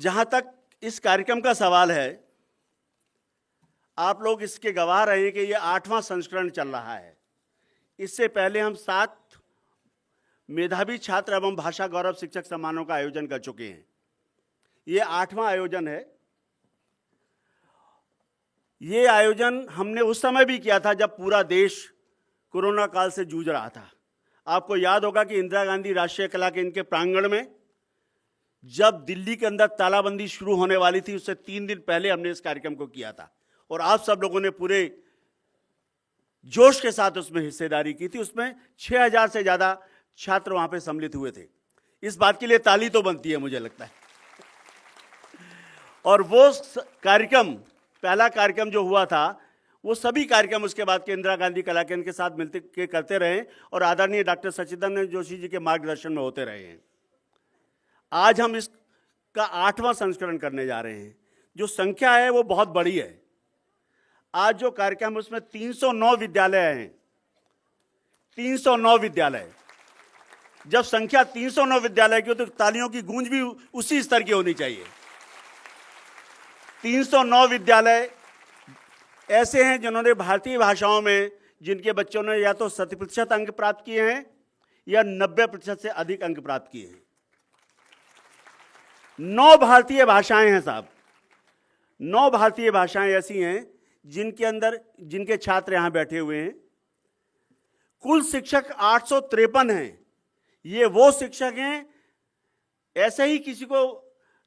जहां तक इस कार्यक्रम का सवाल है, आप लोग इसके गवाह रहे हैं कि ये 8वां संस्करण चल रहा है। इससे पहले हम 7 मेधावी छात्र एवं भाषा गौरव शिक्षक सम्मानों का आयोजन कर चुके हैं। ये 8वां आयोजन है। ये आयोजन हमने उस समय भी किया था जब पूरा देश कोरोना काल से जूझ रहा था। आपको याद होगा कि इंदिरा गांधी राष्ट्रीय कला केंद्र के प्रांगण में जब दिल्ली के अंदर तालाबंदी शुरू होने वाली थी, उससे 3 दिन पहले हमने इस कार्यक्रम को किया था और आप सब लोगों ने पूरे जोश के साथ उसमें हिस्सेदारी की थी। उसमें 6000 से ज्यादा छात्र वहां पे सम्मिलित हुए थे। इस बात के लिए ताली तो बनती है, मुझे लगता है। और वो कार्यक्रम, पहला कार्यक्रम जो हुआ था, वो सभी कार्यक्रम उसके बाद के इंदिरा गांधी कला केंद्र के साथ मिलते के करते रहे और आदरणीय डॉक्टर सच्चिदानंद जोशी जी के मार्गदर्शन में होते रहे हैं। आज हम इसका 8वां संस्करण करने जा रहे हैं। जो संख्या है वो बहुत बड़ी है। आज जो कार्यक्रम, उसमें 309 विद्यालय हैं। 309 विद्यालय। जब संख्या 309 विद्यालय की हो तो तालियों की गूंज भी उसी स्तर की होनी चाहिए। 309 विद्यालय ऐसे हैं जिन्होंने भारतीय भाषाओं में, जिनके बच्चों ने या तो 100% अंक प्राप्त किए हैं या 90% से अधिक अंक प्राप्त किए हैं। 9 भारतीय भाषाएं हैं साहब। 9 भारतीय भाषाएं ऐसी हैं जिनके छात्र यहां बैठे हुए हैं। कुल शिक्षक 853 हैं। ये वो शिक्षक हैं, ऐसे ही किसी को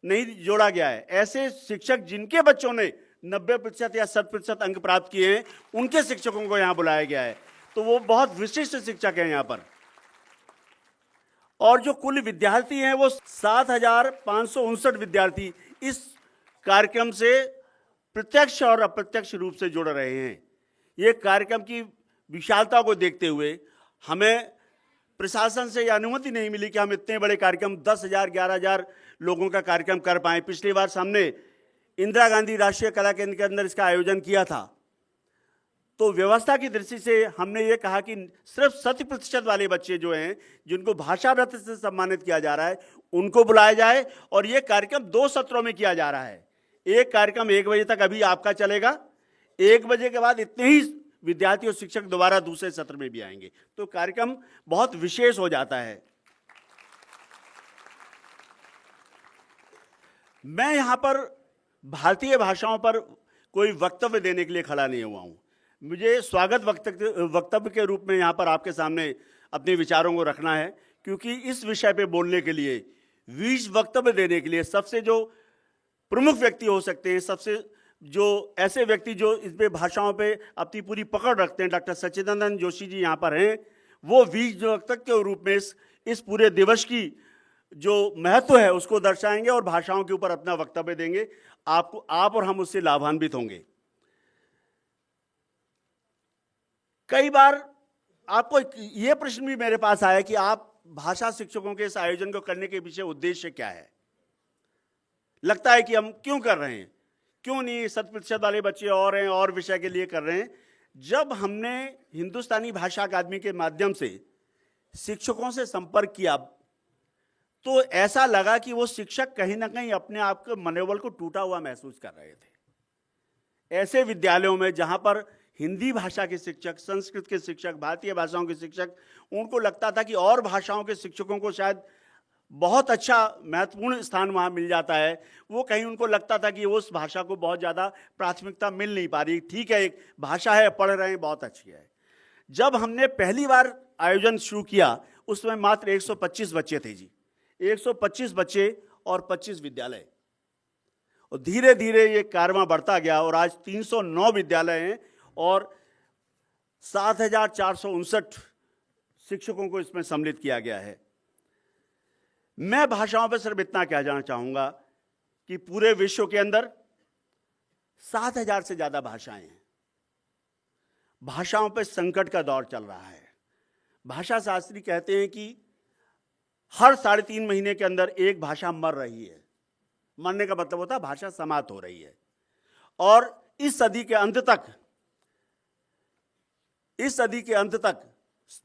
नहीं जोड़ा गया है। ऐसे शिक्षक जिनके बच्चों ने 90% या 100% अंक प्राप्त किए हैं, उनके शिक्षकों को यहां बुलाया गया है। तो वो बहुत विशिष्ट शिक्षक हैं यहां पर। और जो कुल विद्यार्थी हैं वो 7559 विद्यार्थी इस कार्यक्रम से प्रत्यक्ष और अप्रत्यक्ष रूप से जुड़ रहे हैं। ये कार्यक्रम की विशालता को देखते हुए हमें प्रशासन से यह अनुमति नहीं मिली कि हम इतने बड़े कार्यक्रम 10,000 11,000 लोगों का कार्यक्रम कर पाए। पिछली बार हमने इंदिरा गांधी राष्ट्रीय कला केंद्र के अंदर इसका आयोजन किया था, तो व्यवस्था की दृष्टि से हमने ये कहा कि सिर्फ 100% वाले बच्चे जो हैं, जिनको भाषा रत्न से सम्मानित किया जा रहा है, उनको बुलाया जाए। और ये कार्यक्रम 2 सत्रों में किया जा रहा है। एक कार्यक्रम 1 बजे तक अभी आपका चलेगा। 1 बजे के बाद इतने ही विद्यार्थी और शिक्षक दोबारा दूसरे सत्र में भी आएंगे, तो कार्यक्रम बहुत विशेष हो जाता है। मैं यहां पर भारतीय भाषाओं पर कोई वक्तव्य देने के लिए खड़ा नहीं हुआ हूं। मुझे स्वागत वक्तव्य के रूप में यहां पर आपके सामने अपने विचारों को रखना है, क्योंकि इस विषय पे बोलने के लिए, बीच वक्तव्य देने के लिए सबसे जो प्रमुख व्यक्ति हो सकते हैं, सबसे जो ऐसे व्यक्ति जो इस पे भाषाओं पे अपनी पूरी पकड़ रखते हैं, डॉक्टर सच्चिदानंद जोशी जी यहाँ पर हैं। वो बीज वक्तव्य के रूप में इस पूरे दिवस की जो महत्व है उसको दर्शाएंगे और भाषाओं के ऊपर अपना वक्तव्य देंगे। आप और हम उससे लाभान्वित होंगे। कई बार आपको ये प्रश्न भी मेरे पास आया कि आप भाषा शिक्षकों के इस आयोजन को करने के पीछे उद्देश्य क्या है। लगता है कि हम क्यों कर रहे हैं, क्यों नहीं 100% वाले बच्चे और हैं और विषय के लिए कर रहे हैं। जब हमने हिंदुस्तानी भाषा अकादमी के माध्यम से शिक्षकों से संपर्क किया, तो ऐसा लगा कि वो शिक्षक कहीं ना कहीं अपने आप के मनोबल को टूटा हुआ महसूस कर रहे थे। ऐसे विद्यालयों में जहां पर हिंदी भाषा के शिक्षक, संस्कृत के शिक्षक, भारतीय भाषाओं के शिक्षक, उनको लगता था कि और भाषाओं के शिक्षकों को शायद बहुत अच्छा महत्वपूर्ण स्थान वहाँ मिल जाता है। वो कहीं उनको लगता था कि उस भाषा को बहुत ज़्यादा प्राथमिकता मिल नहीं पा रही। ठीक है, एक भाषा है, पढ़ रहे हैं, बहुत अच्छी है। जब हमने पहली बार आयोजन शुरू किया, उसमें मात्र 125 बच्चे थे जी। 125 बच्चे और 25 विद्यालय, और धीरे धीरे ये कारवां बढ़ता गया और आज 309 विद्यालय हैं और 7459 शिक्षकों को इसमें सम्मिलित किया गया है। मैं भाषाओं पर सिर्फ इतना कहना चाहूंगा कि पूरे विश्व के अंदर 7000 से ज्यादा भाषाएं हैं। भाषाओं पर संकट का दौर चल रहा है। भाषा शास्त्री कहते हैं कि हर 3.5 महीने के अंदर एक भाषा मर रही है। मरने का मतलब होता है भाषा समाप्त हो रही है। और इस सदी के अंत तक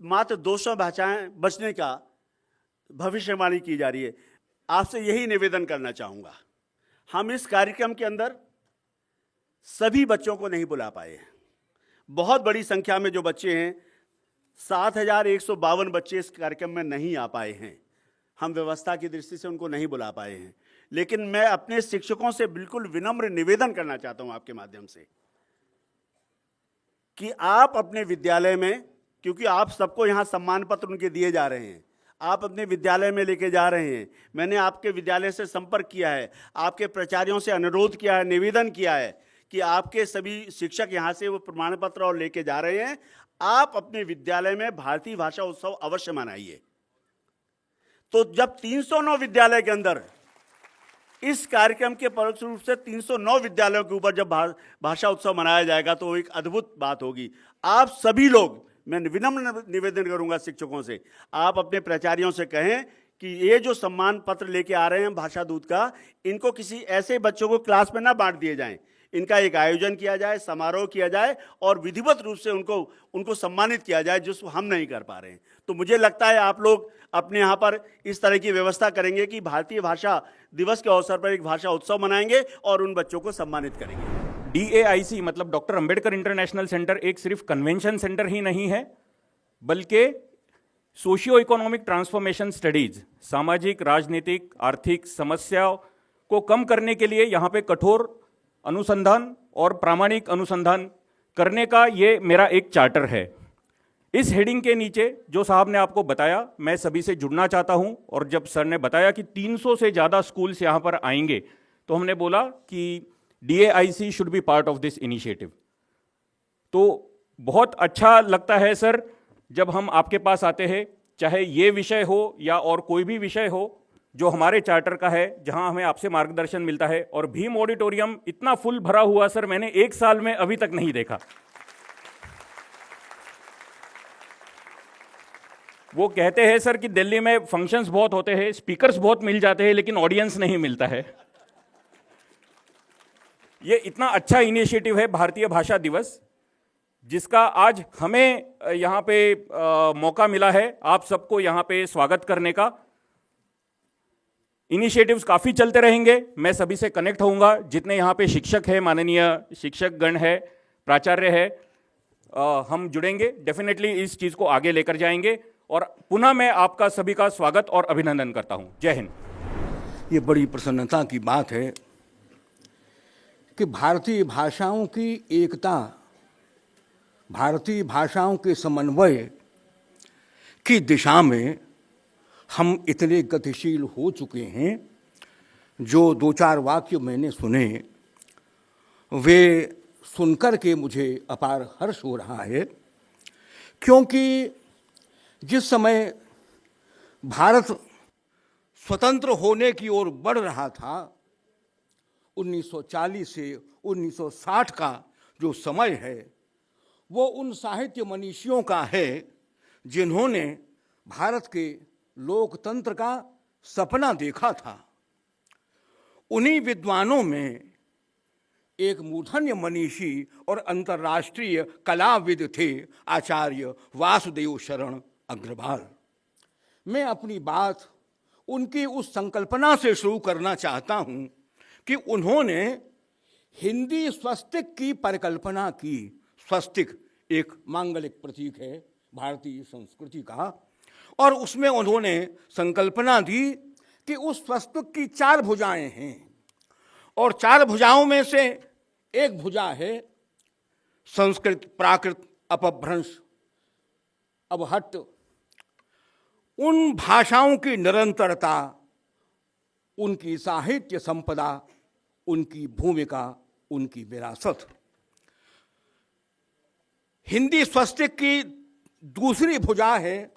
मात्र 200 भाषाएं बचने का भविष्यवाणी की जा रही है। आपसे यही निवेदन करना चाहूंगा हम इस कार्यक्रम के अंदर सभी बच्चों को नहीं बुला पाए हैं। बहुत बड़ी संख्या में जो बच्चे हैं, 7,152 बच्चे इस कार्यक्रम में नहीं आ पाए हैं। हम व्यवस्था की दृष्टि से उनको नहीं बुला पाए हैं, लेकिन मैं अपने शिक्षकों से बिल्कुल विनम्र निवेदन करना चाहता हूं आपके माध्यम से कि आप अपने विद्यालय में, क्योंकि आप सबको यहां सम्मान पत्र उनके दिए जा रहे हैं, आप अपने विद्यालय में लेके जा रहे हैं। मैंने आपके विद्यालय से संपर्क किया है, आपके प्राचार्यों से अनुरोध किया है, निवेदन किया है कि आपके सभी शिक्षक यहां से वो प्रमाण पत्र और लेके जा रहे हैं। आप अपने विद्यालय में भारतीय भाषा उत्सव अवश्य मनाइए। तो जब 309 विद्यालय के अंदर इस कार्यक्रम के परोक्ष रूप से 309 विद्यालयों के ऊपर जब भाषा उत्सव मनाया जाएगा तो एक अद्भुत बात होगी। आप सभी लोग, मैं विनम्र निवेदन करूंगा शिक्षकों से, आप अपने प्राचार्यों से कहें कि ये जो सम्मान पत्र लेके आ रहे हैं भाषा दूत का, इनको किसी ऐसे बच्चों को क्लास में ना बांट दिए जाएं। इनका एक आयोजन किया जाए, समारोह किया जाए और विधिवत रूप से उनको सम्मानित किया जाए, जिसको हम नहीं कर पा रहे हैं। तो मुझे लगता है आप लोग अपने यहाँ पर इस तरह की व्यवस्था करेंगे कि भारतीय भाषा दिवस के अवसर पर एक भाषा उत्सव मनाएंगे और उन बच्चों को सम्मानित करेंगे। DAIC मतलब डॉक्टर अंबेडकर इंटरनेशनल सेंटर एक सिर्फ कन्वेंशन सेंटर ही नहीं है, बल्कि सोशियो इकोनॉमिक ट्रांसफॉर्मेशन स्टडीज, सामाजिक, राजनीतिक, आर्थिक समस्याओं को कम करने के लिए यहाँ पे कठोर अनुसंधान और प्रामाणिक अनुसंधान करने का ये मेरा एक चार्टर है। इस हेडिंग के नीचे जो साहब ने आपको बताया, मैं सभी से जुड़ना चाहता हूं। और जब सर ने बताया कि 300 से ज़्यादा स्कूल्स यहाँ पर आएंगे, तो हमने बोला कि DAIC should be part of this initiative. तो बहुत अच्छा लगता है सर जब हम आपके पास आते हैं, चाहे ये विषय हो या और कोई भी विषय हो जो हमारे चार्टर का है, जहां हमें आपसे मार्गदर्शन मिलता है। और भीम ऑडिटोरियम इतना फुल भरा हुआ सर मैंने एक साल में अभी तक नहीं देखा। वो कहते हैं सर कि दिल्ली में फंक्शंस बहुत होते हैं, स्पीकर्स बहुत मिल जाते हैं, लेकिन ऑडियंस नहीं मिलता है। ये इतना अच्छा इनिशिएटिव है भारतीय भाषा दिवस, जिसका आज हमें यहाँ पे मौका मिला है आप सबको यहाँ पे स्वागत करने का। इनिशिएटिव्स काफ़ी चलते रहेंगे। मैं सभी से कनेक्ट होऊंगा, जितने यहाँ पे शिक्षक हैं, माननीय शिक्षक गण है, प्राचार्य है, हम जुड़ेंगे, डेफिनेटली इस चीज़ को आगे लेकर जाएंगे। और पुनः मैं आपका सभी का स्वागत और अभिनंदन करता हूँ। जय हिंद। ये बड़ी प्रसन्नता की बात है कि भारतीय भाषाओं की एकता, भारतीय भाषाओं के समन्वय की दिशा में हम इतने गतिशील हो चुके हैं। जो दो चार वाक्य मैंने सुने, वे सुनकर के मुझे अपार हर्ष हो रहा है, क्योंकि जिस समय भारत स्वतंत्र होने की ओर बढ़ रहा था, 1940 से 1960 का जो समय है, वो उन साहित्य मनीषियों का है जिन्होंने भारत के लोकतंत्र का सपना देखा था। उन्हीं विद्वानों में एक मूर्धन्य मनीषी और अंतर्राष्ट्रीय कलाविद थे आचार्य वासुदेव शरण अग्रवाल। मैं अपनी बात उनकी उस संकल्पना से शुरू करना चाहता हूं कि उन्होंने हिंदी स्वस्तिक की परिकल्पना की। स्वस्तिक एक मांगलिक प्रतीक है भारतीय संस्कृति का, और उसमें उन्होंने संकल्पना दी कि उस स्वस्तिक की 4 भुजाएं हैं, और 4 भुजाओं में से एक भुजा है संस्कृत, प्राकृत, अपभ्रंश, अवहट्ट। उन भाषाओं की निरंतरता, उनकी साहित्य संपदा, उनकी भूमिका, उनकी विरासत। हिंदी स्वस्तिक की दूसरी भुजा है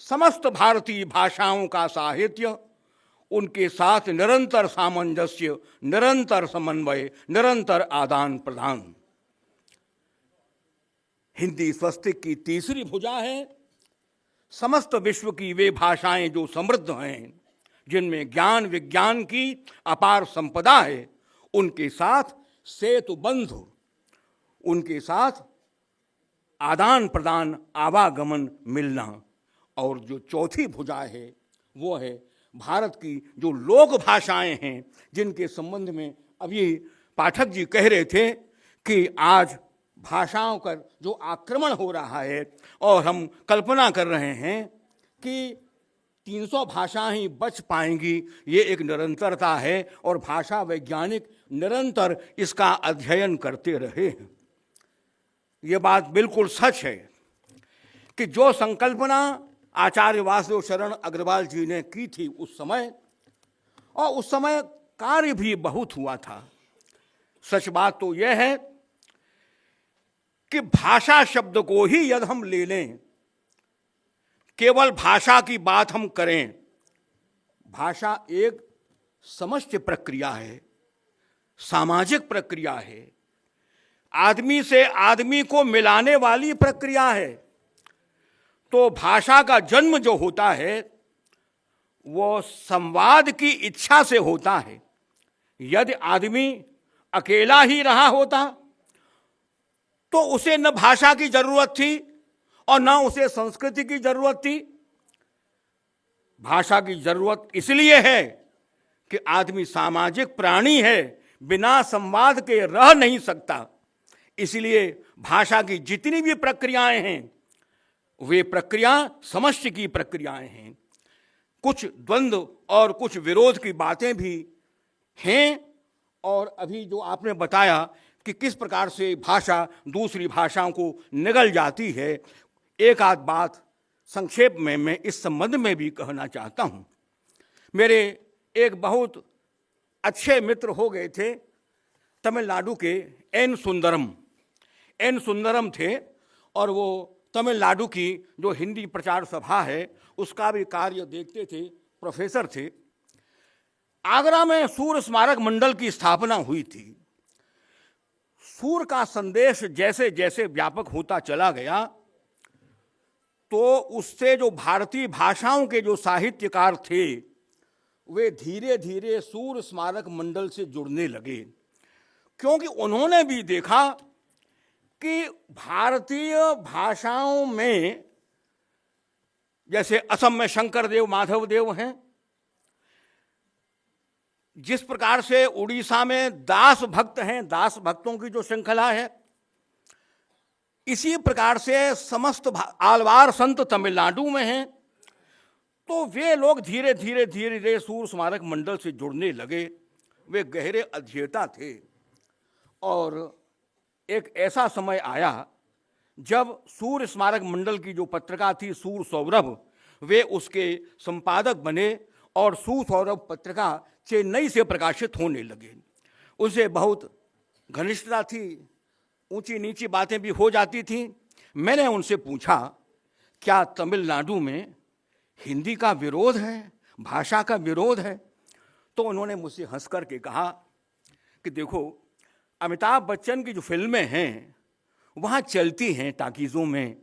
समस्त भारतीय भाषाओं का साहित्य, उनके साथ निरंतर सामंजस्य, निरंतर समन्वय, निरंतर आदान प्रदान। हिंदी स्वस्तिक की तीसरी भुजा है समस्त विश्व की वे भाषाएं जो समृद्ध हैं, जिनमें ज्ञान विज्ञान की अपार संपदा है, उनके साथ सेतु बंधु, उनके साथ आदान प्रदान, आवागमन, मिलना। और जो चौथी भुजा है वो है भारत की जो लोक भाषाएं हैं, जिनके संबंध में अभी पाठक जी कह रहे थे कि आज भाषाओं का जो आक्रमण हो रहा है और हम कल्पना कर रहे हैं कि 300 भाषाएं ही बच पाएंगी, ये एक निरंतरता है और भाषा वैज्ञानिक निरंतर इसका अध्ययन करते रहे हैं। ये बात बिल्कुल सच है कि जो संकल्पना आचार्य वासुदेव शरण अग्रवाल जी ने की थी उस समय, और उस समय कार्य भी बहुत हुआ था। सच बात तो यह है कि भाषा शब्द को ही यदि हम ले लें, केवल भाषा की बात हम करें, भाषा एक समष्टि प्रक्रिया है, सामाजिक प्रक्रिया है, आदमी से आदमी को मिलाने वाली प्रक्रिया है। तो भाषा का जन्म जो होता है वो संवाद की इच्छा से होता है। यदि आदमी अकेला ही रहा होता तो उसे न भाषा की जरूरत थी और न उसे संस्कृति की जरूरत थी। भाषा की जरूरत इसलिए है कि आदमी सामाजिक प्राणी है, बिना संवाद के रह नहीं सकता। इसलिए भाषा की जितनी भी प्रक्रियाएं हैं वे प्रक्रिया समष्टि की प्रक्रियाएं हैं। कुछ द्वंद्व और कुछ विरोध की बातें भी हैं, और अभी जो आपने बताया कि किस प्रकार से भाषा दूसरी भाषाओं को निगल जाती है, एक आध बात संक्षेप में मैं इस संबंध में भी कहना चाहता हूं। मेरे एक बहुत अच्छे मित्र हो गए थे तमिलनाडु के एन सुंदरम थे, और वो तमिलनाडु की जो हिंदी प्रचार सभा है उसका भी कार्य देखते थे, प्रोफेसर थे। आगरा में सूर स्मारक मंडल की स्थापना हुई थी। सूर का संदेश जैसे जैसे व्यापक होता चला गया तो उससे जो भारतीय भाषाओं के जो साहित्यकार थे वे धीरे धीरे सूर स्मारक मंडल से जुड़ने लगे, क्योंकि उन्होंने भी देखा कि भारतीय भाषाओं में, जैसे असम में शंकरदेव माधवदेव हैं, जिस प्रकार से उड़ीसा में दास भक्त हैं, दास भक्तों की जो श्रृंखला है, इसी प्रकार से समस्त आलवार संत तमिलनाडु में हैं। तो वे लोग धीरे धीरे धीरे धीरे सूर स्मारक मंडल से जुड़ने लगे। वे गहरे अध्येता थे, और एक ऐसा समय आया जब सूर स्मारक मंडल की जो पत्रिका थी सूर सौरभ, वे उसके संपादक बने और सूर सौरभ पत्रिका चेन्नई से प्रकाशित होने लगे। उनसे बहुत घनिष्ठता थी, ऊंची नीची बातें भी हो जाती थी। मैंने उनसे पूछा, क्या तमिलनाडु में हिंदी का विरोध है, भाषा का विरोध है? तो उन्होंने मुझसे हंस कर के कहा कि देखो, अमिताभ बच्चन की जो फिल्में हैं वहाँ चलती हैं टाकीज़ों में,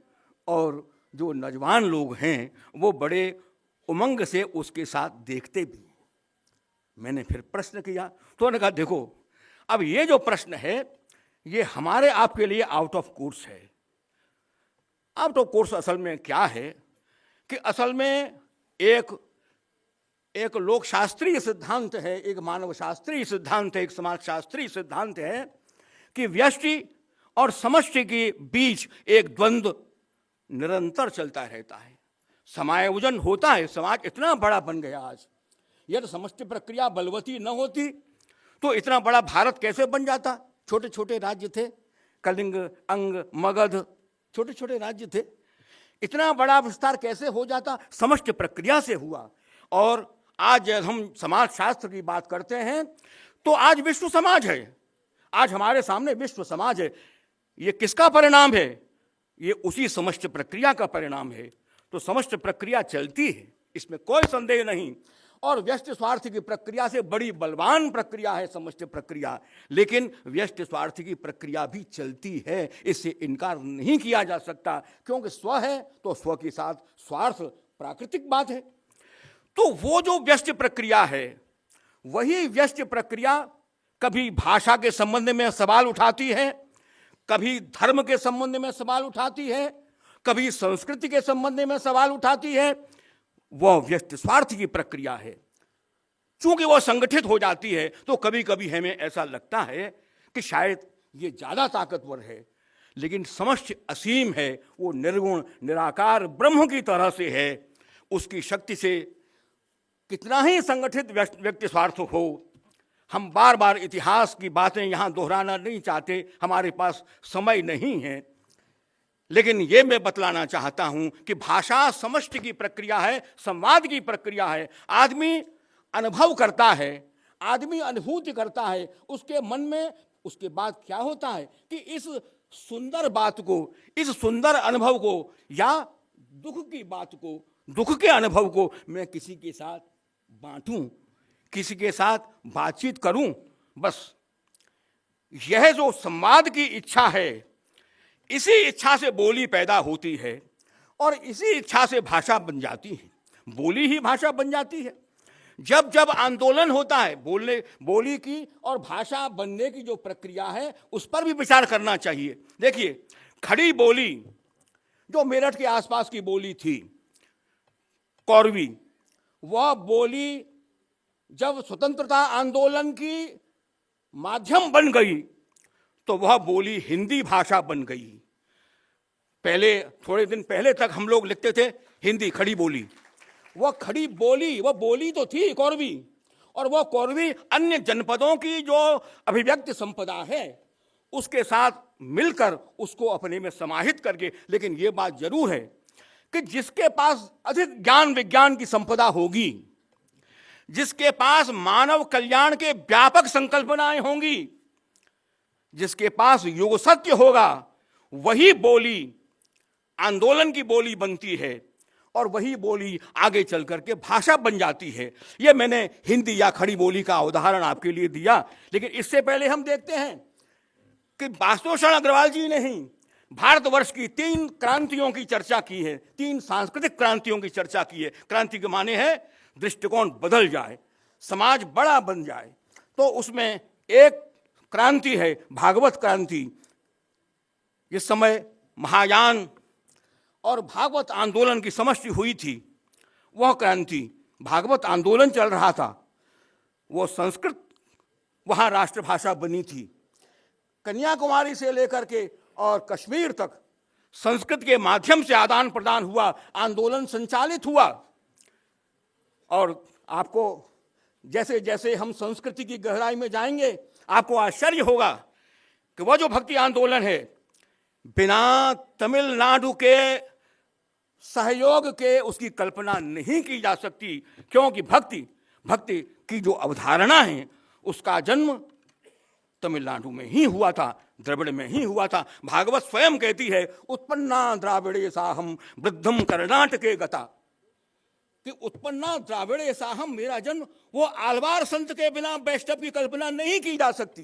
और जो नौजवान लोग हैं वो बड़े उमंग से उसके साथ देखते भी। मैंने फिर प्रश्न किया तो उन्होंने कहा, देखो, अब ये जो प्रश्न है ये हमारे आपके लिए आउट ऑफ कोर्स है। आउट ऑफ कोर्स असल में क्या है कि असल में एक लोकशास्त्रीय सिद्धांत है, एक मानव शास्त्रीय सिद्धांत है, एक समाज शास्त्रीय सिद्धांत है कि व्यष्टि और समष्टि के बीच एक द्वंद्व निरंतर चलता रहता है, समायोजन होता है। समाज इतना बड़ा बन गया आज, यदि समष्टि प्रक्रिया बलवती न होती तो इतना बड़ा भारत कैसे बन जाता? छोटे छोटे राज्य थे, कलिंग, अंग, मगध, छोटे छोटे राज्य थे। इतना बड़ा विस्तार कैसे हो जाता? समष्टि प्रक्रिया से हुआ। और आज जब हम समाज शास्त्र की बात करते हैं तो आज विश्व समाज है, आज हमारे सामने विश्व समाज है। ये किसका परिणाम है? ये उसी समष्टि प्रक्रिया का परिणाम है। तो समष्टि प्रक्रिया चलती है, इसमें कोई संदेह नहीं, और व्यष्टि स्वार्थ की प्रक्रिया से बड़ी बलवान प्रक्रिया है समष्टि प्रक्रिया। लेकिन व्यष्टि स्वार्थ की प्रक्रिया भी चलती है, इससे इनकार नहीं किया जा सकता, क्योंकि स्व है तो स्व के साथ स्वार्थ प्राकृतिक बात है। तो वो जो व्यष्टि प्रक्रिया है, वही व्यष्टि प्रक्रिया कभी भाषा के संबंध में सवाल उठाती है, कभी धर्म के संबंध में सवाल उठाती है, कभी संस्कृति के संबंध में सवाल उठाती है। वह व्यक्ति स्वार्थ की प्रक्रिया है। चूंकि वह संगठित हो जाती है तो कभी कभी हमें ऐसा लगता है कि शायद ये ज्यादा ताकतवर है, लेकिन समष्टि असीम है, वो निर्गुण निराकार ब्रह्म की तरह से है। उसकी शक्ति से कितना ही संगठित व्यक्ति स्वार्थ हो, हम बार बार इतिहास की बातें यहां दोहराना नहीं चाहते, हमारे पास समय नहीं है। लेकिन ये मैं बतलाना चाहता हूं कि भाषा समष्टि की प्रक्रिया है, संवाद की प्रक्रिया है। आदमी अनुभव करता है, आदमी अनुभूति करता है, उसके मन में उसके बाद क्या होता है कि इस सुंदर बात को, इस सुंदर अनुभव को या दुख की बात को, दुख के अनुभव को मैं किसी के साथ बांटूं, किसी के साथ बातचीत करूं। बस यह जो संवाद की इच्छा है, इसी इच्छा से बोली पैदा होती है और इसी इच्छा से भाषा बन जाती है। बोली ही भाषा बन जाती है। जब जब आंदोलन होता है, बोली की और भाषा बनने की जो प्रक्रिया है उस पर भी विचार करना चाहिए। देखिए, खड़ी बोली जो मेरठ के आसपास की बोली थी, कौरवी, वह बोली जब स्वतंत्रता आंदोलन की माध्यम बन गई तो वह बोली हिंदी भाषा बन गई। पहले थोड़े दिन पहले तक हम लोग लिखते थे हिंदी खड़ी बोली। वह खड़ी बोली, वह बोली तो थी कौरवी, और वह कौरवी अन्य जनपदों की जो अभिव्यक्ति संपदा है उसके साथ मिलकर उसको अपने में समाहित करके। लेकिन यह बात जरूर है कि जिसके पास अधिक ज्ञान विज्ञान की संपदा होगी, जिसके पास मानव कल्याण के व्यापक संकल्पनाएं होंगी, जिसके पास युग सत्य होगा, वही बोली आंदोलन की बोली बनती है और वही बोली आगे चल करके भाषा बन जाती है। यह मैंने हिंदी या खड़ी बोली का उदाहरण आपके लिए दिया। लेकिन इससे पहले हम देखते हैं कि वास्तुभूषण अग्रवाल जी ने ही भारतवर्ष की 3 क्रांतियों की चर्चा की है, 3 सांस्कृतिक क्रांतियों की चर्चा की है। क्रांति के माने है दृष्टिकोण बदल जाए, समाज बड़ा बन जाए। तो उसमें एक क्रांति है भागवत क्रांति। इस समय महायान और भागवत आंदोलन की समष्टि हुई थी। वह क्रांति, भागवत आंदोलन चल रहा था, वो संस्कृत वहाँ राष्ट्रभाषा बनी थी। कन्याकुमारी से लेकर के और कश्मीर तक संस्कृत के माध्यम से आदान प्रदान हुआ, आंदोलन संचालित हुआ। और आपको जैसे जैसे हम संस्कृति की गहराई में जाएंगे आपको आश्चर्य होगा कि वह जो भक्ति आंदोलन है, बिना तमिलनाडु के सहयोग के उसकी कल्पना नहीं की जा सकती। क्योंकि भक्ति की जो अवधारणा है उसका जन्म तमिलनाडु में ही हुआ था, द्रविड़ में ही हुआ था। भागवत स्वयं कहती है उत्पन्ना द्राविड़े साहम वृद्धम कर्नाटके गता, कि उत्पन्ना द्राविड़े साहम, मेरा जन्म, वो आलवार संत के बिना वैष्णव की कल्पना नहीं की जा सकती।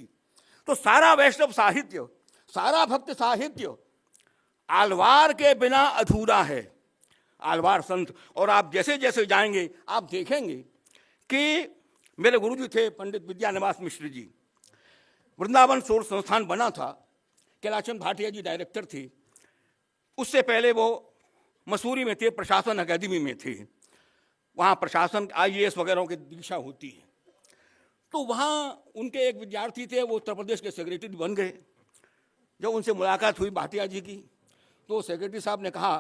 तो सारा वैष्णव साहित्य, सारा भक्त साहित्य आलवार के बिना अधूरा है, आलवार संत। और आप जैसे जैसे जाएंगे आप देखेंगे कि मेरे गुरुजी थे पंडित विद्यानिवास मिश्र जी, वृंदावन शोध संस्थान बना था, कैलाशचंद भाटिया जी डायरेक्टर थे। उससे पहले वो मसूरी में थे, प्रशासन अकादमी में थे, वहाँ प्रशासन IAS वगैरह की दीक्षा होती है। तो वहाँ उनके एक विद्यार्थी थे, वो उत्तर प्रदेश के सेक्रेटरी बन गए। जब उनसे मुलाकात हुई भाटिया जी की, तो सेक्रेटरी साहब ने कहा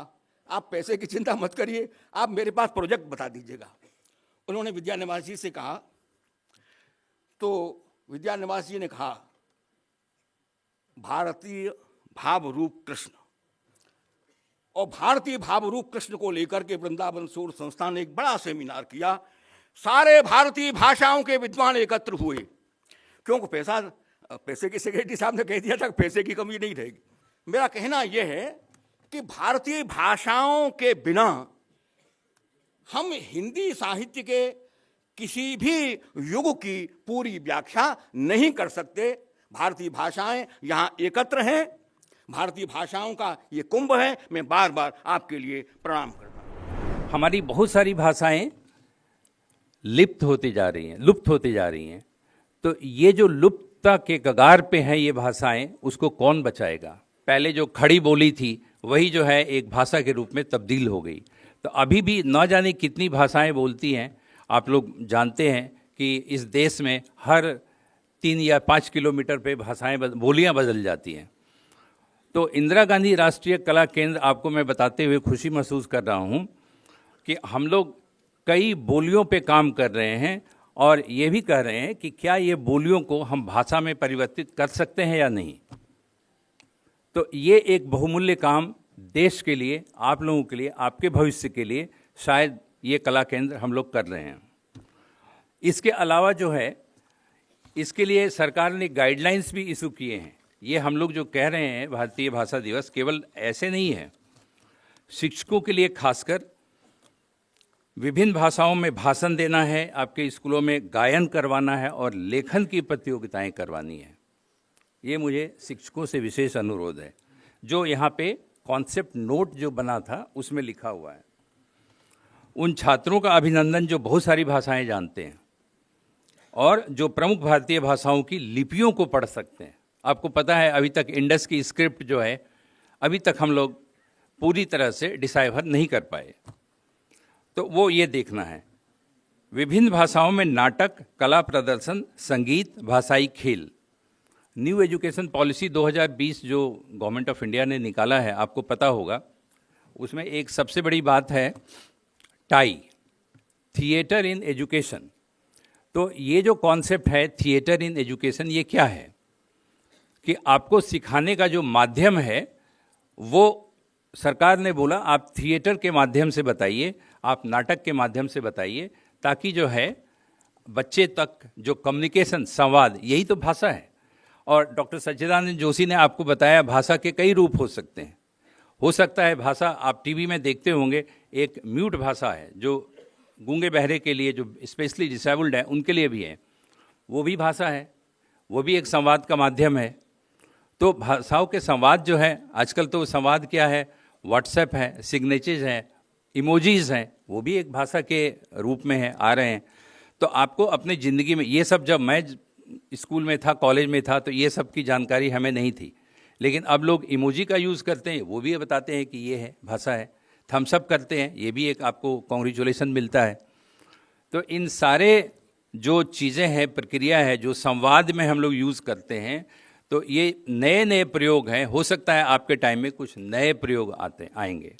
आप पैसे की चिंता मत करिए, आप मेरे पास प्रोजेक्ट बता दीजिएगा। उन्होंने विद्यानिवास जी से कहा, तो विद्यानिवास जी ने कहा भारतीय भाव रूप कृष्ण, और भारतीय भाव रूप कृष्ण को लेकर के वृंदावन शोध संस्थान ने एक बड़ा सेमिनार किया। सारे भारतीय भाषाओं के विद्वान एकत्र हुए, क्योंकि पैसे की सेक्रेटरी साहब ने कह दिया था पैसे की कमी नहीं रहेगी। मेरा कहना यह है कि भारतीय भाषाओं के बिना हम हिंदी साहित्य के किसी भी युग की पूरी व्याख्या नहीं कर सकते। भारतीय भाषाएं यहाँ एकत्र हैं, भारतीय भाषाओं का ये कुंभ है। मैं बार बार आपके लिए प्रणाम करता हूँ। हमारी बहुत सारी भाषाएं लुप्त होती जा रही हैं। तो ये जो लुप्तता के कगार पे हैं ये भाषाएं, उसको कौन बचाएगा? पहले जो खड़ी बोली थी वही जो है एक भाषा के रूप में तब्दील हो गई। तो अभी भी न जाने कितनी भाषाएं बोलती हैं। आप लोग जानते हैं कि इस देश में हर 3 या 5 किलोमीटर पे बोलियां बदल जाती हैं। तो इंदिरा गांधी राष्ट्रीय कला केंद्र, आपको मैं बताते हुए खुशी महसूस कर रहा हूं कि हम लोग कई बोलियों पे काम कर रहे हैं और ये भी कह रहे हैं कि क्या ये बोलियों को हम भाषा में परिवर्तित कर सकते हैं या नहीं। तो ये एक बहुमूल्य काम देश के लिए, आप लोगों के लिए, आपके भविष्य के लिए शायद ये कला केंद्र हम लोग कर रहे हैं। इसके अलावा जो है, इसके लिए सरकार ने गाइडलाइंस भी इशू किए हैं। ये हम लोग जो कह रहे हैं भारतीय भाषा दिवस, केवल ऐसे नहीं है। शिक्षकों के लिए खासकर विभिन्न भाषाओं में भाषण देना है, आपके स्कूलों में गायन करवाना है और लेखन की प्रतियोगिताएं करवानी है। ये मुझे शिक्षकों से विशेष अनुरोध है। जो यहाँ पे कॉन्सेप्ट नोट जो बना था उसमें लिखा हुआ है। उन छात्रों का अभिनंदन जो बहुत सारी भाषाएं जानते हैं और जो प्रमुख भारतीय भाषाओं की लिपियों को पढ़ सकते हैं। आपको पता है अभी तक इंडस की स्क्रिप्ट जो है, अभी तक हम लोग पूरी तरह से डिसाइफर नहीं कर पाए। तो वो ये देखना है। विभिन्न भाषाओं में नाटक, कला प्रदर्शन, संगीत, भाषाई खेल। न्यू एजुकेशन पॉलिसी 2020 जो गवर्नमेंट ऑफ इंडिया ने निकाला है, आपको पता होगा, उसमें एक सबसे बड़ी बात है टाई, थिएटर इन एजुकेशन। तो ये जो कॉन्सेप्ट है थिएटर इन एजुकेशन, ये क्या है कि आपको सिखाने का जो माध्यम है वो सरकार ने बोला आप थिएटर के माध्यम से बताइए, आप नाटक के माध्यम से बताइए, ताकि जो है बच्चे तक जो कम्युनिकेशन, संवाद, यही तो भाषा है। और डॉक्टर सच्चिदानंद जोशी ने आपको बताया भाषा के कई रूप हो सकते हैं। हो सकता है भाषा, आप टीवी में देखते होंगे, एक म्यूट भाषा है जो गूंगे बहरे के लिए, जो स्पेशली डिसेबल्ड है उनके लिए भी है, वो भी भाषा है, वो भी एक संवाद का माध्यम है। तो भाषाओं के संवाद जो है, आजकल तो संवाद क्या है, व्हाट्सएप है, सिग्नेचर्स हैं, इमोजीज हैं, वो भी एक भाषा के रूप में है, आ रहे हैं। तो आपको अपनी ज़िंदगी में ये सब, जब मैं स्कूल में था, कॉलेज में था, तो ये सब की जानकारी हमें नहीं थी, लेकिन अब लोग इमोजी का यूज़ करते हैं, वो भी बताते हैं कि ये है भाषा है। थम्स अप करते हैं, ये भी एक आपको कॉन्ग्रेचुलेसन मिलता है। तो इन सारे जो चीज़ें हैं, प्रक्रिया है जो संवाद में हम लोग यूज़ करते हैं, तो ये नए नए प्रयोग हैं। हो सकता है आपके टाइम में कुछ नए प्रयोग आएंगे।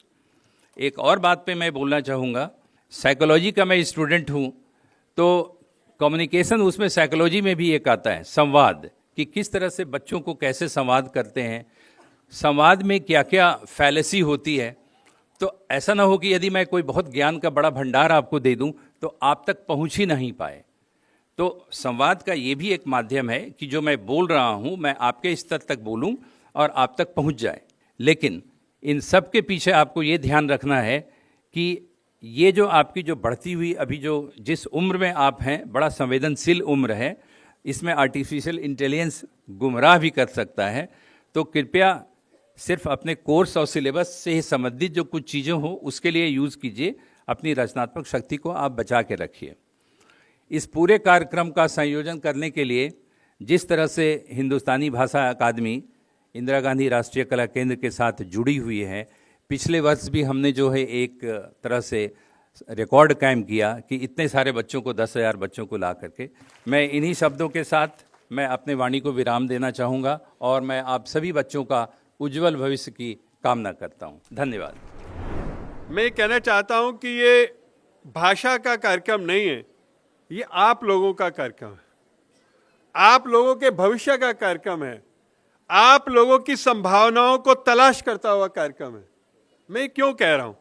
एक और बात पे मैं बोलना चाहूँगा, साइकोलॉजी का मैं स्टूडेंट हूँ, तो कम्युनिकेशन उसमें साइकोलॉजी में भी एक आता है, संवाद, कि किस तरह से बच्चों को कैसे संवाद करते हैं, संवाद में क्या क्या फैलेसी होती है। तो ऐसा ना हो कि यदि मैं कोई बहुत ज्ञान का बड़ा भंडार आपको दे दूं तो आप तक पहुंच ही नहीं पाए। तो संवाद का ये भी एक माध्यम है कि जो मैं बोल रहा हूं, मैं आपके स्तर तक बोलूं और आप तक पहुंच जाए। लेकिन इन सब के पीछे आपको ये ध्यान रखना है कि ये जो आपकी जो बढ़ती हुई अभी जो जिस उम्र में आप हैं, बड़ा संवेदनशील उम्र है, इसमें आर्टिफिशियल इंटेलिजेंस गुमराह भी कर सकता है। तो कृपया सिर्फ अपने कोर्स और सिलेबस से ही संबंधित जो कुछ चीज़ें हो उसके लिए यूज़ कीजिए, अपनी रचनात्मक शक्ति को आप बचा के रखिए। इस पूरे कार्यक्रम का संयोजन करने के लिए जिस तरह से हिंदुस्तानी भाषा अकादमी इंदिरा गांधी राष्ट्रीय कला केंद्र के साथ जुड़ी हुई है, पिछले वर्ष भी हमने जो है एक तरह से रिकॉर्ड कायम किया कि इतने सारे बच्चों को, 10,000 बच्चों को ला करके। मैं इन्हीं शब्दों के साथ मैं अपने वाणी को विराम देना चाहूँगा और मैं आप सभी बच्चों का उज्जवल भविष्य की कामना करता हूँ। धन्यवाद। मैं ये कहना चाहता हूँ कि ये भाषा का कार्यक्रम नहीं है, ये आप लोगों का कार्यक्रम है, आप लोगों के भविष्य का कार्यक्रम है, आप लोगों की संभावनाओं को तलाश करता हुआ कार्यक्रम है। मैं क्यों कह रहा हूं?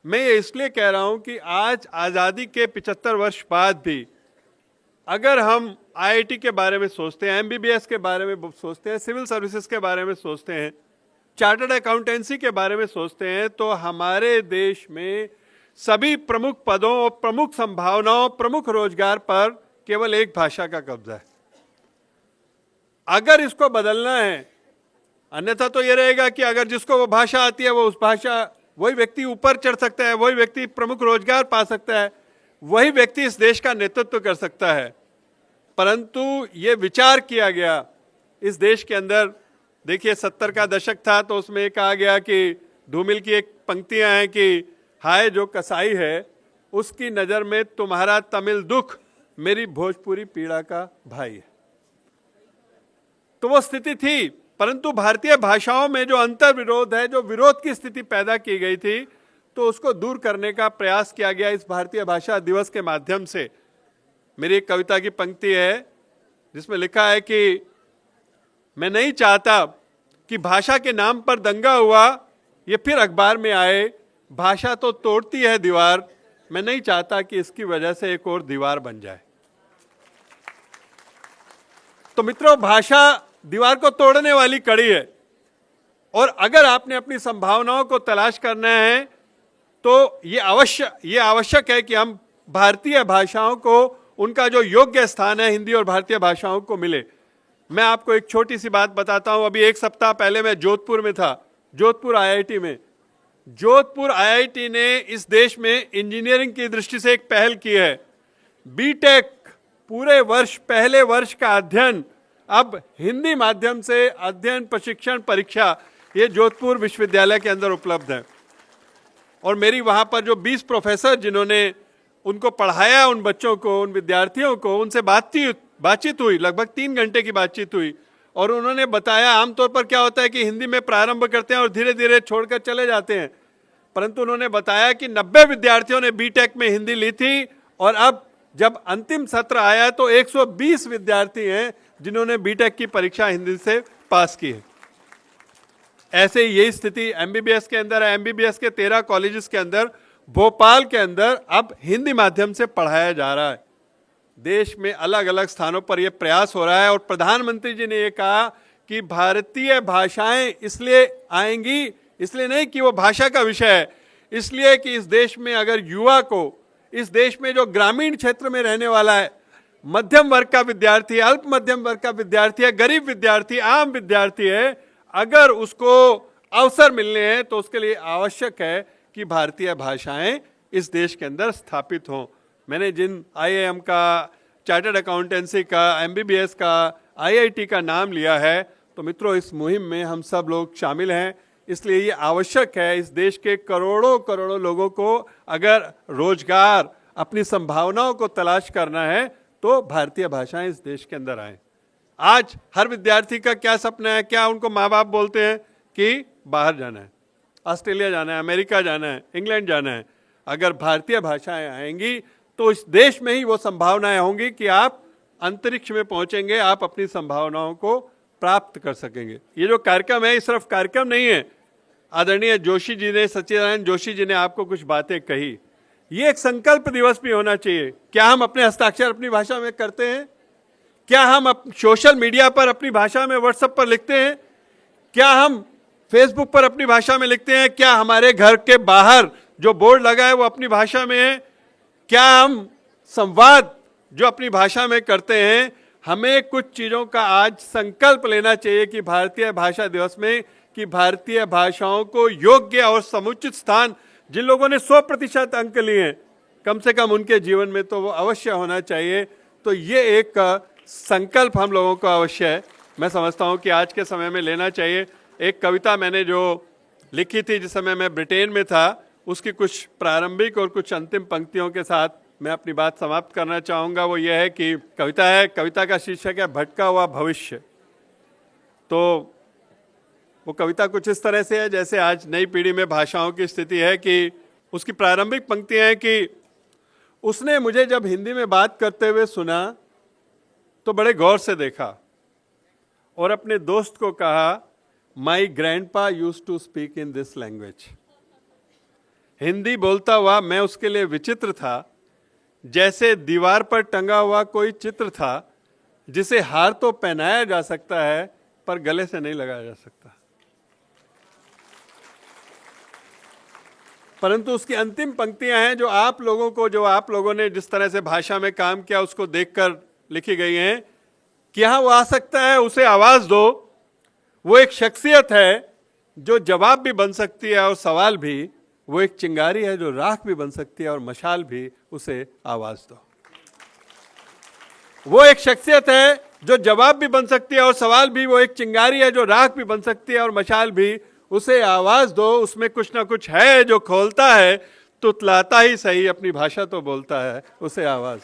मैं ये इसलिए कह रहा हूं कि आज आज़ादी के 75 वर्ष बाद भी अगर हम आईआईटी के बारे में सोचते हैं, एमबीबीएस के बारे में सोचते हैं, सिविल सर्विसेज के बारे में सोचते हैं, चार्टर्ड अकाउंटेंसी के बारे में सोचते हैं, तो हमारे देश में सभी प्रमुख पदों और प्रमुख संभावनाओं, प्रमुख रोजगार पर केवल एक भाषा का कब्जा है। अगर इसको बदलना है, अन्यथा तो ये रहेगा कि अगर जिसको वो भाषा आती है वो उस भाषा, वही व्यक्ति ऊपर चढ़ सकता है, वही व्यक्ति प्रमुख रोजगार पा सकता है, वही व्यक्ति इस देश का नेतृत्व कर सकता है। परंतु ये विचार किया गया इस देश के अंदर, देखिए 70 का दशक था तो उसमें कहा गया कि धूमिल की एक पंक्तियां हैं कि हाय जो कसाई है, उसकी नजर में तुम्हारा तमिल दुख मेरी भोजपुरी पीड़ा का भाई है। तो वो स्थिति थी, परंतु भारतीय भाषाओं में जो अंतर विरोध है, जो विरोध की स्थिति पैदा की गई थी, तो उसको दूर करने का प्रयास किया गया इस भारतीय भाषा दिवस के माध्यम से। मेरी एक कविता की पंक्ति है जिसमें लिखा है कि मैं नहीं चाहता कि भाषा के नाम पर दंगा हुआ ये फिर अखबार में आए, भाषा तो तोड़ती है दीवार, मैं नहीं चाहता कि इसकी वजह से एक और दीवार बन जाए। तो मित्रों, भाषा दीवार को तोड़ने वाली कड़ी है, और अगर आपने अपनी संभावनाओं को तलाश करना है तो ये आवश्यक है कि हम भारतीय भाषाओं को उनका जो योग्य स्थान है हिंदी और भारतीय भाषाओं को मिले। मैं आपको एक छोटी सी बात बताता हूं। अभी एक सप्ताह पहले मैं जोधपुर में था, जोधपुर आईआईटी में। जोधपुर आईआईटी ने इस देश में इंजीनियरिंग की दृष्टि से एक पहल की है। बीटेक पूरे वर्ष, पहले वर्ष का अध्ययन अब हिंदी माध्यम से अध्ययन, प्रशिक्षण, परीक्षा, ये जोधपुर विश्वविद्यालय के अंदर उपलब्ध है। और मेरी वहां पर जो 20 प्रोफेसर जिन्होंने उनको पढ़ाया, उन बच्चों को, उन विद्यार्थियों को, उनसे बातचीत हुई, लगभग 3 घंटे की बातचीत हुई, और उन्होंने बताया आमतौर पर क्या होता है कि हिंदी में प्रारंभ करते हैं और धीरे धीरे छोड़कर चले जाते हैं, परंतु उन्होंने बताया कि 90 विद्यार्थियों ने बीटेक में हिंदी ली थी, और अब जब अंतिम सत्र आया तो 120 विद्यार्थी हैं जिन्होंने बीटेक की परीक्षा हिंदी से पास की है। ऐसे ही यही स्थिति एमबीबीएस के अंदर है। एमबीबीएस के 13 कॉलेजेस के अंदर, भोपाल के अंदर अब हिंदी माध्यम से पढ़ाया जा रहा है। देश में अलग अलग स्थानों पर यह प्रयास हो रहा है, और प्रधानमंत्री जी ने यह कहा कि भारतीय भाषाएं इसलिए आएंगी, इसलिए नहीं कि वो भाषा का विषय है, इसलिए कि इस देश में अगर युवा को, इस देश में जो ग्रामीण क्षेत्र में रहने वाला है, मध्यम वर्ग का विद्यार्थी, अल्प मध्यम वर्ग का विद्यार्थी है, गरीब विद्यार्थी, आम विद्यार्थी है, अगर उसको अवसर मिलने हैं तो उसके लिए आवश्यक है कि भारतीय भाषाएं इस देश के अंदर स्थापित हों। मैंने जिन आईआईएम का, चार्टर्ड अकाउंटेंसी का, एमबीबीएस का, आईआईटी का नाम लिया है, तो मित्रों इस मुहिम में हम सब लोग शामिल हैं। इसलिए ये आवश्यक है, इस देश के करोड़ों करोड़ों लोगों को अगर रोजगार, अपनी संभावनाओं को तलाश करना है तो भारतीय भाषाएं इस देश के अंदर आए। आज हर विद्यार्थी का क्या सपना है? क्या उनको माँ बाप बोलते हैं कि बाहर जाना है, ऑस्ट्रेलिया जाना है, अमेरिका जाना है, इंग्लैंड जाना है। अगर भारतीय भाषाएं आएंगी तो इस देश में ही वो संभावनाएं होंगी कि आप अंतरिक्ष में पहुंचेंगे, आप अपनी संभावनाओं को प्राप्त कर सकेंगे। ये जो कार्यक्रम है, ये सिर्फ कार्यक्रम नहीं है। आदरणीय जोशी जी ने, सच्चिदानंद जोशी जी ने आपको कुछ बातें कही। ये एक संकल्प दिवस भी होना चाहिए। क्या हम अपने हस्ताक्षर अपनी भाषा में करते हैं? क्या हम सोशल मीडिया पर अपनी भाषा में, व्हाट्सएप पर लिखते हैं? क्या हम फेसबुक पर अपनी भाषा में लिखते हैं? क्या हमारे घर के बाहर जो बोर्ड लगा है वो अपनी भाषा में है? क्या हम संवाद जो अपनी भाषा में करते हैं? हमें कुछ चीजों का आज संकल्प लेना चाहिए कि भारतीय भाषा दिवस में, कि भारतीय भाषाओं को योग्य और समुचित स्थान, जिन लोगों ने 100% अंक लिए हैं, कम से कम उनके जीवन में तो वो अवश्य होना चाहिए। तो ये एक संकल्प हम लोगों को अवश्य है, मैं समझता हूँ कि आज के समय में लेना चाहिए। एक कविता मैंने जो लिखी थी जिस समय मैं ब्रिटेन में था, उसकी कुछ प्रारंभिक और कुछ अंतिम पंक्तियों के साथ मैं अपनी बात समाप्त करना चाहूँगा। वो ये है कि कविता का शीर्षक है भटका हुआ भविष्य। तो वो कविता कुछ इस तरह से है जैसे आज नई पीढ़ी में भाषाओं की स्थिति है, कि उसकी प्रारंभिक पंक्तियाँ हैं कि उसने मुझे जब हिंदी में बात करते हुए सुना तो बड़े गौर से देखा और अपने दोस्त को कहा, my grandpa used to speak in this language. Hindi बोलता हुआ मैं उसके लिए विचित्र था, जैसे दीवार पर टंगा हुआ कोई चित्र था जिसे हार तो पहनाया जा सकता है पर गले से नहीं लगाया जा सकता। परंतु उसकी अंतिम पंक्तियां हैं जो आप लोगों ने जिस तरह से भाषा में काम किया उसको देखकर लिखी गई हैं कि हाँ वो आ सकता है, उसे आवाज दो। वो एक शख्सियत है जो जवाब भी बन सकती है और सवाल भी। वो एक चिंगारी है जो राख भी बन सकती है और मशाल भी, उसे आवाज दो। वो एक शख्सियत है जो जवाब भी बन सकती है और सवाल भी। वो एक चिंगारी है जो राख भी बन सकती है और मशाल भी, उसे आवाज दो। उसमें कुछ ना कुछ है जो खोलता है तुतलाता ही सही, अपनी भाषा तो बोलता है, उसे आवाज।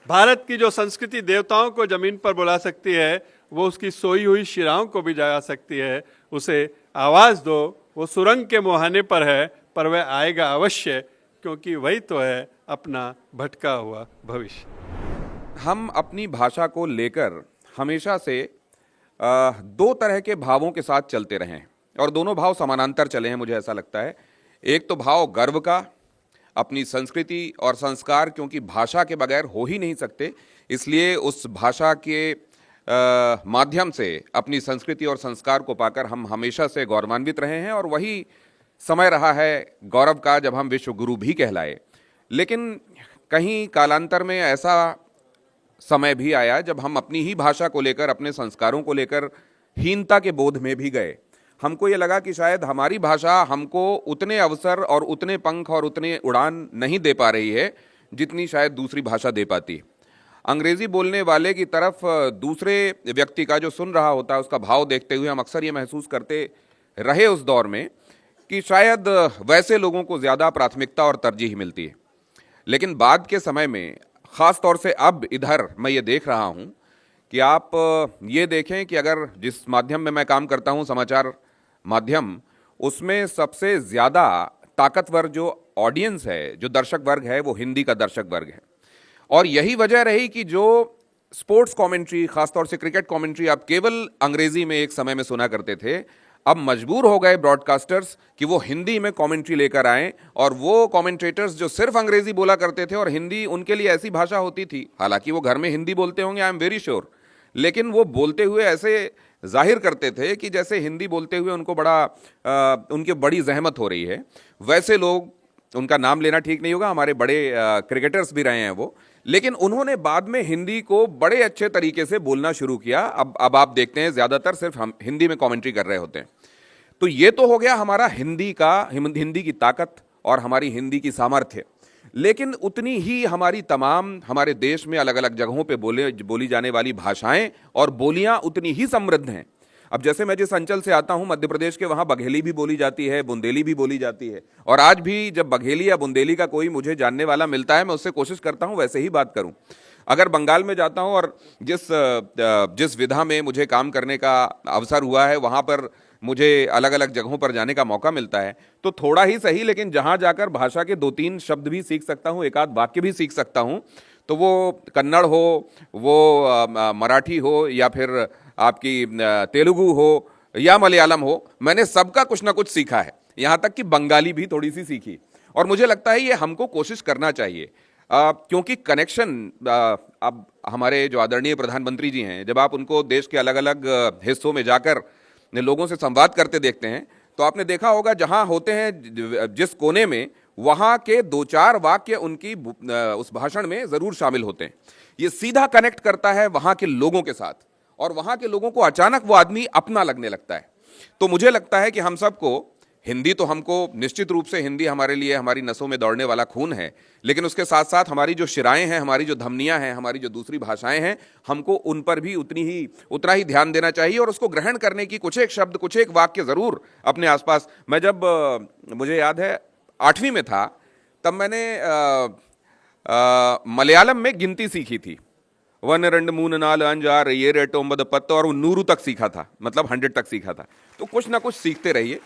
भारत की जो संस्कृति देवताओं को जमीन पर बुला सकती है, वो उसकी सोई हुई शिराओं को भी जगा सकती है। उसे आवाज दो, वो सुरंग के मुहाने पर है, पर वह आएगा अवश्य, क्योंकि वही तो है अपना भटका हुआ भविष्य। हम अपनी भाषा को लेकर हमेशा से दो तरह के भावों के साथ चलते रहे हैं, और दोनों भाव समानांतर चले हैं, मुझे ऐसा लगता है। एक तो भाव गर्व का, अपनी संस्कृति और संस्कार, क्योंकि भाषा के बगैर हो ही नहीं सकते, इसलिए उस भाषा के माध्यम से अपनी संस्कृति और संस्कार को पाकर हम हमेशा से गौरवान्वित रहे हैं, और वही समय रहा है गौरव का जब हम विश्व गुरु भी कहलाए। लेकिन कहीं कालांतर में ऐसा समय भी आया जब हम अपनी ही भाषा को लेकर, अपने संस्कारों को लेकर हीनता के बोध में भी गए। हमको ये लगा कि शायद हमारी भाषा हमको उतने अवसर और उतने पंख और उतने उड़ान नहीं दे पा रही है जितनी शायद दूसरी भाषा दे पाती। अंग्रेजी बोलने वाले की तरफ दूसरे व्यक्ति का जो सुन रहा होता है उसका भाव देखते हुए हम अक्सर ये महसूस करते रहे उस दौर में कि शायद वैसे लोगों को ज़्यादा प्राथमिकता और तरजीह मिलती है। लेकिन बाद के समय में, ख़ास तौर से अब इधर मैं ये देख रहा हूँ कि आप ये देखें कि अगर जिस माध्यम में मैं काम करता हूँ, समाचार माध्यम, उसमें सबसे ज़्यादा ताकतवर जो ऑडियंस है, जो दर्शक वर्ग है, वो हिंदी का दर्शक वर्ग है। और यही वजह रही कि जो स्पोर्ट्स कमेंट्री, खासतौर से क्रिकेट कमेंट्री, आप केवल अंग्रेजी में एक समय में सुना करते थे, अब मजबूर हो गए ब्रॉडकास्टर्स कि वो हिंदी में कमेंट्री लेकर आएं। और वो कमेंटेटर्स जो सिर्फ अंग्रेजी बोला करते थे और हिंदी उनके लिए ऐसी भाषा होती थी, हालांकि वो घर में हिंदी बोलते होंगे, आई एम वेरी श्योर, लेकिन वो बोलते हुए ऐसे जाहिर करते थे कि जैसे हिंदी बोलते हुए उनको उनकी बड़ी जहमत हो रही है। वैसे लोग, उनका नाम लेना ठीक नहीं होगा, हमारे बड़े क्रिकेटर्स भी रहे हैं वो, लेकिन उन्होंने बाद में हिंदी को बड़े अच्छे तरीके से बोलना शुरू किया। अब आप देखते हैं ज़्यादातर सिर्फ हम हिंदी में कमेंट्री कर रहे होते हैं। तो ये तो हो गया हमारा हिंदी की ताकत और हमारी हिंदी की सामर्थ्य। लेकिन उतनी ही हमारे देश में अलग अलग जगहों पे बोली जाने वाली भाषाएं और बोलियां उतनी ही समृद्ध हैं। अब जैसे मैं जिस अंचल से आता हूं, मध्य प्रदेश के, वहां बघेली भी बोली जाती है, बुंदेली भी बोली जाती है। और आज भी जब बघेली या बुंदेली का कोई मुझे जानने वाला मिलता है, मैं उससे कोशिश करता हूं वैसे ही बात करूं। अगर बंगाल में जाता हूं और जिस विधा में मुझे काम करने का अवसर हुआ है, वहां पर मुझे अलग अलग जगहों पर जाने का मौका मिलता है, तो थोड़ा ही सही, लेकिन जहां जाकर भाषा के 2-3 शब्द भी सीख सकता हूं, एक आध वाक्य भी सीख सकता हूं, तो वो कन्नड़ हो, वो मराठी हो, या फिर आपकी तेलुगु हो या मलयालम हो, मैंने सबका कुछ ना कुछ सीखा है। यहाँ तक कि बंगाली भी थोड़ी सी सीखी। और मुझे लगता है ये हमको कोशिश करना चाहिए, क्योंकि कनेक्शन, अब हमारे जो आदरणीय प्रधानमंत्री जी हैं, जब आप उनको देश के अलग अलग हिस्सों में जाकर लोगों से संवाद करते देखते हैं, तो आपने देखा होगा जहां होते हैं जिस कोने में, वहां के 2-4 वाक्य उनकी उस भाषण में जरूर शामिल होते हैं। ये सीधा कनेक्ट करता है वहां के लोगों के साथ, और वहां के लोगों को अचानक वो आदमी अपना लगने लगता है। तो मुझे लगता है कि हम सबको हिंदी, तो हमको निश्चित रूप से हिंदी हमारे लिए हमारी नसों में दौड़ने वाला खून है, लेकिन उसके साथ साथ हमारी जो शिराएं हैं, हमारी जो धमनियां हैं, हमारी जो दूसरी भाषाएं हैं, हमको उन पर भी उतना ही ध्यान देना चाहिए और उसको ग्रहण करने की कुछ एक शब्द, कुछ एक वाक्य जरूर अपने आसपास। मैं जब मुझे याद है 8वीं में था, तब मैंने मलयालम में गिनती सीखी थी। 1 2 3 4 5 6 7 8 9 10 और 100 तक सीखा था, मतलब 100 तक सीखा था। तो कुछ ना कुछ सीखते रहिए।